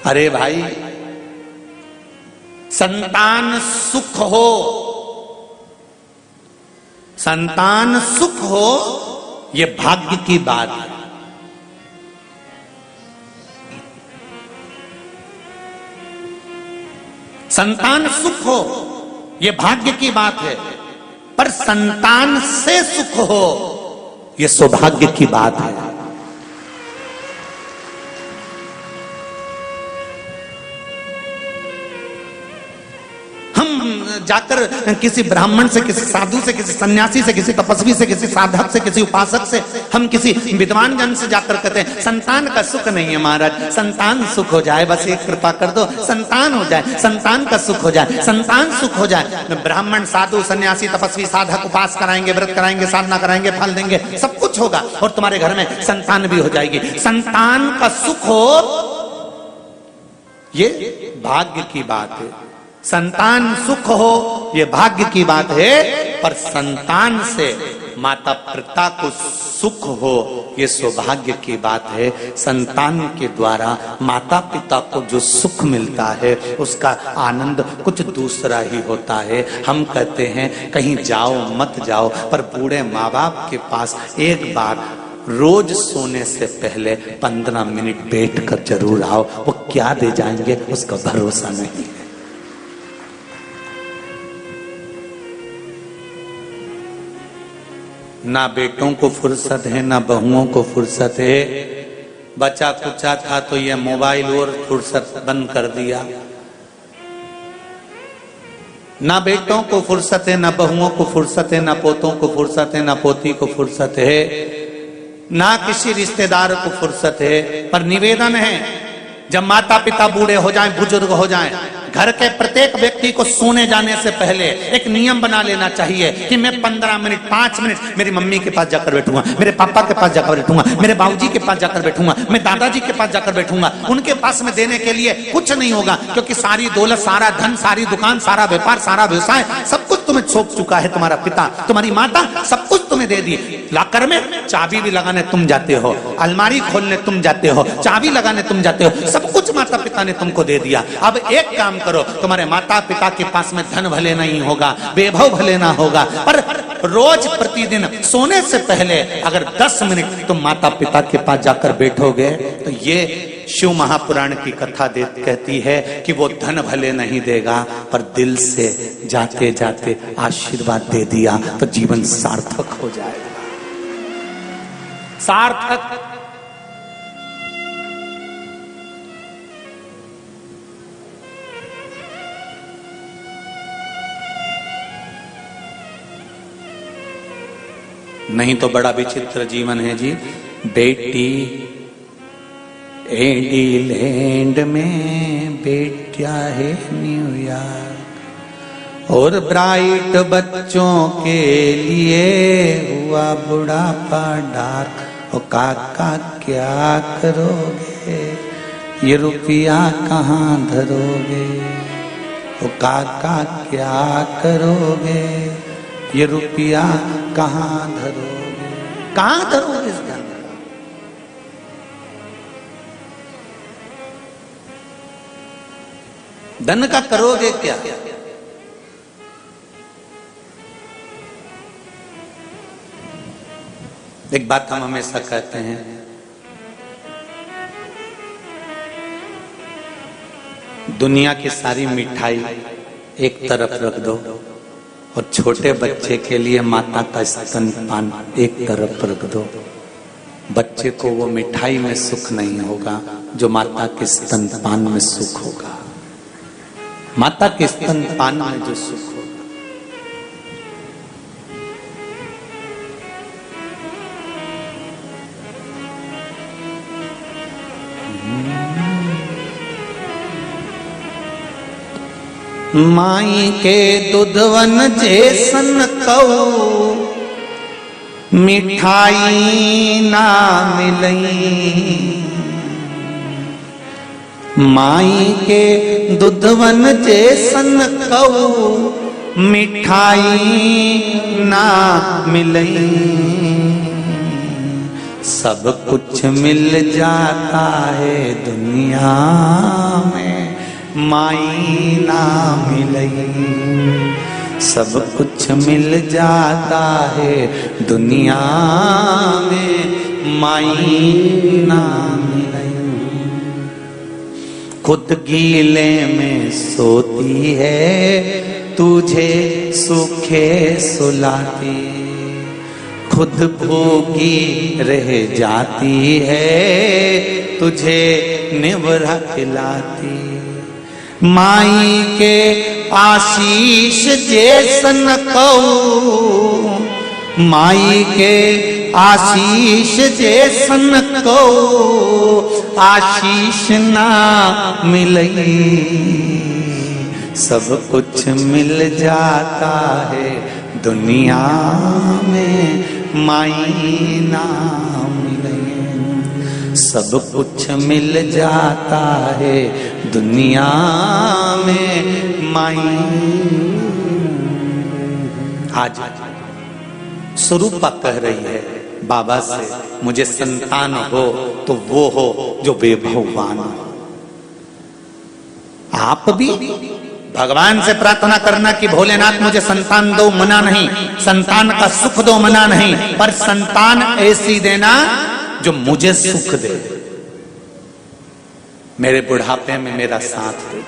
अरे भाई, संतान सुख हो, संतान सुख हो, ये भाग्य की बात है। संतान सुख हो, ये भाग्य की बात है, पर संतान से सुख हो, ये सौभाग्य की बात है। जाकर किसी ब्राह्मण से, किसी साधु से, किसी सन्यासी से, किसी तपस्वी से, किसी साधक से, किसी उपासक से, हम किसी विद्वान जन से जाकर कहते हैं संतान का सुख नहीं है महाराज, संतान सुख हो जाए, बस एक कृपा कर दो, संतान हो जाए, संतान का सुख हो जाए, संतान सुख हो जाए। ब्राह्मण, साधु, सन्यासी, तपस्वी, साधक उपास कराएंगे, व्रत कराएंगे, साधना कराएंगे, फल देंगे, सब कुछ होगा और तुम्हारे घर में संतान भी हो जाएगी। संतान का सुख हो, ये भाग्य की बात है। संतान सुख हो, ये भाग्य की बात है, पर संतान से माता पिता को सुख हो, ये सौभाग्य की बात है। संतान के द्वारा माता पिता को जो सुख मिलता है, उसका आनंद कुछ दूसरा ही होता है। हम कहते हैं कहीं जाओ मत जाओ, पर बूढ़े माँ बाप के पास एक बार रोज सोने से पहले 15 मिनट बैठ कर जरूर आओ। वो क्या दे जाएंगे उसका भरोसा नहीं है। ना बेटों को फुर्सत है, ना बहुओं को फुर्सत है। बच्चा कुचा था तो ये मोबाइल और फुर्सत बंद कर दिया। ना बेटों को फुर्सत है, ना बहुओं को फुर्सत है, ना पोतों को फुर्सत है, ना पोती को फुर्सत है, ना किसी रिश्तेदार को फुर्सत है। पर निवेदन है, जब माता पिता बूढ़े हो जाएं, बुजुर्ग हो जाएं, घर के प्रत्येक व्यक्ति को सोने जाने से पहले एक नियम बना लेना चाहिए कि मैं 15 मिनट 5 मिनट मेरी मम्मी के पास जाकर बैठूंगा, मेरे पापा के पास जाकर बैठूंगा, मेरे बाबूजी के पास जाकर बैठूंगा, मैं दादाजी के पास जाकर बैठूंगा। उनके पास में देने के लिए कुछ नहीं होगा, क्योंकि सारी दौलत, सारा धन, सारी दुकान, सारा व्यापार, सारा व्यवसाय, सब कुछ तुम्हें सौंप चुका है तुम्हारा पिता, तुम्हारी माता, सब कुछ तुम्हें दे दी। लाकर में चाबी भी लगाने तुम जाते हो, अलमारी खोलने तुम जाते हो, चाबी लगाने तुम जाते हो, सब कुछ माता पिता ने तुमको दे दिया। अब एक काम करो, तुम्हारे माता पिता के पास में धन भले नहीं होगा, वैभव भले ना होगा, पर रोज प्रतिदिन सोने से पहले अगर 10 मिनट तुम माता पिता के पास जाकर बैठोगे, तो ये शिव महापुराण की कथा कहती है कि वो धन भले नहीं देगा, पर दिल से जाते जाते आशीर्वाद दे दिया तो जीवन सार्थक हो जाएगा। सार्थक। नहीं तो बड़ा विचित्र जीवन है जी। बेटी एडीलैंड में, बेटिया है न्यूयॉर्क, और ब्राइट बच्चों के लिए हुआ बुढ़ापा डार्क। ओ काका क्या करोगे, ये रुपया कहाँ धरोगे, ओ काका क्या करोगे, ये रुपया कहाँ धरोगे, कहाँ धरोगे इस धन? धन का करोगे क्या? एक बात हम हमेशा कहते हैं, दुनिया की सारी मिठाई एक तरफ रख दो और छोटे बच्चे के लिए माता का स्तनपान एक तरफ रख दो। बच्चे को वो मिठाई में सुख नहीं होगा जो माता के स्तनपान में सुख होगा। माता के स्तनपान में जो सुख होगा। माई के दूधवन जैसन कऊ मिठाई ना मिलई, माई के दूधवन जैसन कऊ मिठाई ना मिलई, सब कुछ मिल जाता है दुनिया में, माई ना मिलई। सब कुछ मिल जाता है दुनिया में, माई ना मिलई। खुद गीले में सोती है, तुझे सूखे सुलाती। खुद भूखी रह जाती है, तुझे निवरा खिलाती। माई के आशीष जैसन कहूं, माई के आशीष जैसन कहूं, आशीष ना मिलई। सब कुछ मिल जाता है दुनिया में, माई ना मिलई। सब कुछ मिल जाता है दुनिया में, माई। आज स्वरूपा कह रही है बाबा से, मुझे संतान हो तो वो हो जो वैभववान हो। आप भी भगवान से प्रार्थना करना कि भोलेनाथ मुझे संतान दो, मना नहीं। संतान का सुख दो, मना नहीं। पर संतान ऐसी देना जो मुझे सुख दे, मेरे बुढ़ापे में मेरा साथ दे।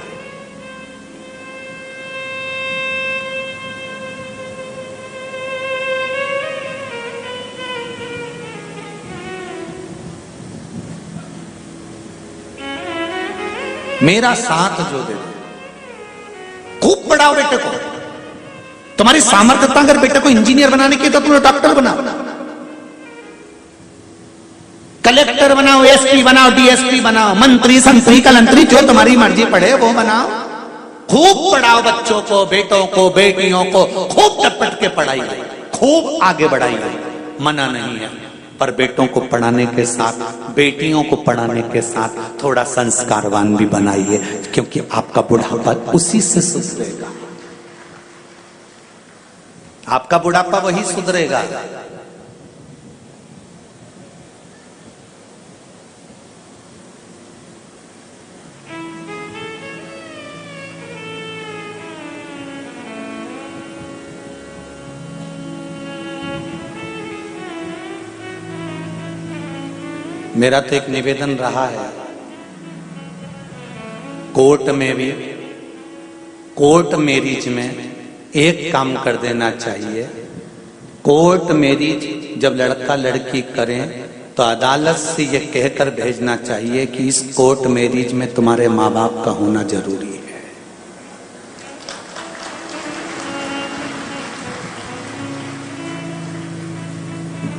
मेरा साथ जो दे। खूब पढ़ाओ बेटे को। तुम्हारी सामर्थ्यता अगर बेटे को इंजीनियर बनाने की तो तुम्हें डॉक्टर बनाओ, कलेक्टर बनाओ, एसपी बनाओ, डीएसपी बनाओ, मंत्री संतरी कलंतरी जो तुम्हारी मर्जी पढ़े वो बनाओ। खूब पढ़ाओ बच्चों को, बेटों को, बेटियों को खूब टपट के पढ़ाई, खूब आगे बढ़ाई, मना नहीं है। पर बेटों को पढ़ाने के साथ, बेटियों को पढ़ाने के साथ थोड़ा संस्कारवान भी बनाइए, क्योंकि आपका बुढ़ापा उसी से सुधरेगा। आपका बुढ़ापा वही सुधरेगा। मेरा तो एक निवेदन रहा है, कोर्ट में भी, कोर्ट मैरिज में एक काम कर देना चाहिए। कोर्ट मैरिज जब लड़का लड़की करें तो अदालत से ये कहकर भेजना चाहिए कि इस कोर्ट मैरिज में तुम्हारे माँ बाप का होना जरूरी है।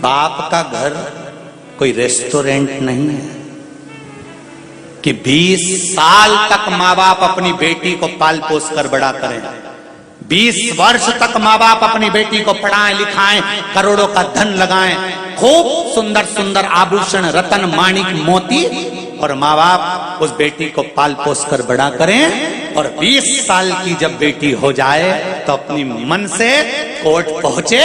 बाप का घर कोई रेस्टोरेंट नहीं है कि 20 साल तक माँ बाप अपनी बेटी को पाल पोस कर बड़ा करें। 20 वर्ष तक माँ बाप अपनी बेटी को पढ़ाएं लिखाएं, करोड़ों का धन लगाएं, खूब सुंदर सुंदर आभूषण, रतन, माणिक, मोती, और माँ बाप उस बेटी को पाल पोस कर बड़ा करें। और 20 साल की जब बेटी हो जाए तो अपनी मन से कोर्ट पहुंचे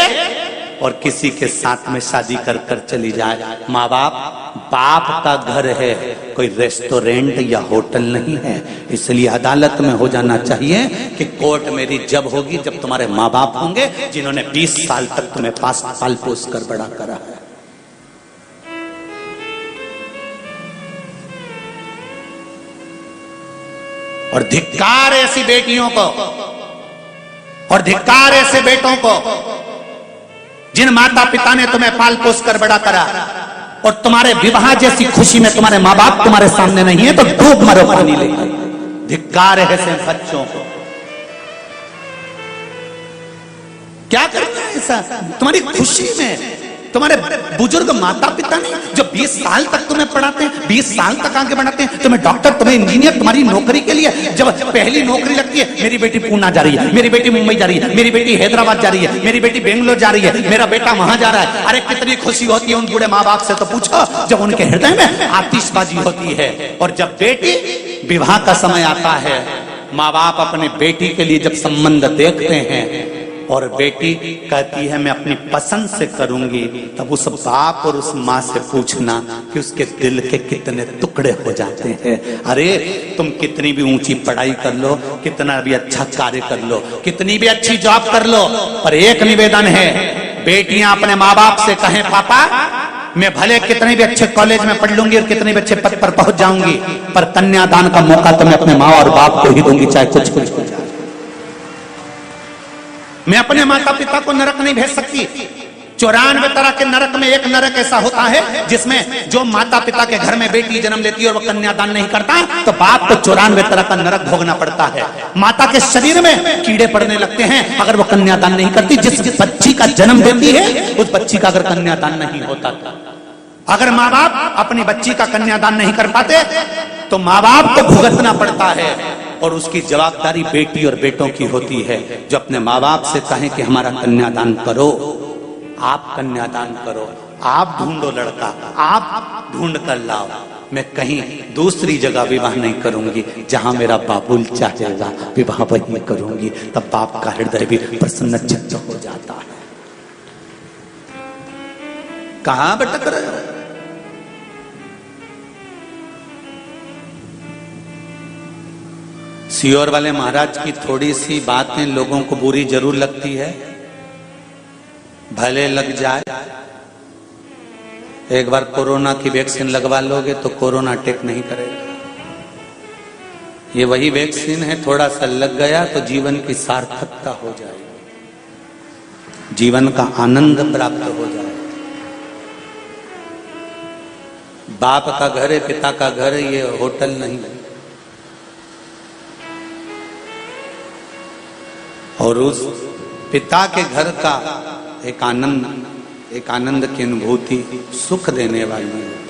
और किसी के साथ में शादी कर कर चली जाए। माँ बाप का घर है, कोई रेस्टोरेंट या होटल नहीं है। इसलिए अदालत में हो जाना चाहिए कि कोर्ट मैरिज जब होगी जब तुम्हारे माँ बाप होंगे जिन्होंने 20 साल तक तुम्हें पाल पोस कर बड़ा करा है। और धिक्कार ऐसी बेटियों को और धिक्कार ऐसे बेटों को जिन माता पिता ने तुम्हें पाल पोस कर बड़ा करा, और तुम्हारे विवाह जैसी खुशी में तुम्हारे माँ बाप तुम्हारे सामने नहीं है तो डूब मरो पानी लेकर। धिक्कार है ऐसे बच्चों को। क्या करना है ऐसा तुम्हारी खुशी में? तुम्हारे बुजुर्ग माता पिता नहीं जो 20 साल तक तुम्हें पढ़ाते हैं, 20 साल तक आगे बढ़ाते हैं, तुम्हें डॉक्टर, तुम्हें इंजीनियर, तुम्हारी नौकरी के लिए जब पहली नौकरी लगती है, मेरी बेटी पूना जा रही है, मेरी बेटी मुंबई जा रही है, मेरी बेटी हैदराबाद जा रही है, मेरी बेटी बेंगलोर जा रही है, मेरा बेटा वहां जा रहा है। अरे कितनी खुशी होती है उन बूढ़े माँ बाप से तो पूछो, जब उनके हृदय में आतिशबाजी होती है। और जब बेटी विवाह का समय आता है, माँ बाप अपने बेटी के लिए जब संबंध देखते हैं और बेटी कहती है मैं अपनी पसंद से करूंगी, तब उस बाप और उस माँ से पूछना कि उसके दिल के कितने टुकड़े हो जाते हैं। अरे तुम कितनी भी ऊंची पढ़ाई कर लो, कितना भी अच्छा कार्य कर लो, कितनी भी अच्छी जॉब कर लो, पर एक निवेदन है, बेटियां अपने माँ बाप से कहें पापा मैं भले कितने भी अच्छे कॉलेज में पढ़ लूंगी और कितने भी अच्छे पद पर पहुंच जाऊंगी, पर कन्यादान का मौका तो मैं अपने माँ और बाप को ही दूंगी, चाहे कुछ कुछ हो जाए। मैं अपने माता पिता को नरक नहीं भेज सकती। 94 तरह के नरक में एक नरक ऐसा होता है जिसमें जो माता पिता के घर में बेटी जन्म लेती है और वह कन्यादान नहीं करता, तो बाप को 94 तरह का नरक भोगना पड़ता है। माता के शरीर में कीड़े पड़ने लगते हैं अगर वो कन्यादान नहीं करती। जिस बच्ची का जन्म देती है उस बच्ची का अगर कन्यादान नहीं होता, अगर माँ बाप अपनी बच्ची का कन्यादान नहीं कर पाते तो माँ बाप को भुगतना पड़ता है, और उसकी जवाबदारी बेटी और बेटों की होती है जो अपने माँ बाप से कहें कि हमारा कन्यादान करो, आप कन्यादान करो, आप ढूंढो लड़का, आप ढूंढ कर लाओ, मैं कहीं दूसरी जगह विवाह नहीं करूंगी, जहां मेरा बाबुल चाहेगा विवाह वहीं करूंगी। तब बाप का हृदय भी प्रसन्न चित्त हो जाता है। कहां भटक रहे हो? सियोर वाले महाराज की थोड़ी सी बातें लोगों को बुरी जरूर लगती है, भले लग जाए। एक बार कोरोना की वैक्सीन लगवा लोगे तो कोरोना अटैक नहीं करेगा। ये वही वैक्सीन है, थोड़ा सा लग गया तो जीवन की सार्थकता हो जाएगी, जीवन का आनंद प्राप्त हो जाएगा। बाप का घर है, पिता का घर है, ये होटल नहीं है। और उस पिता के घर का एक आनंद की अनुभूति सुख देने वाली है।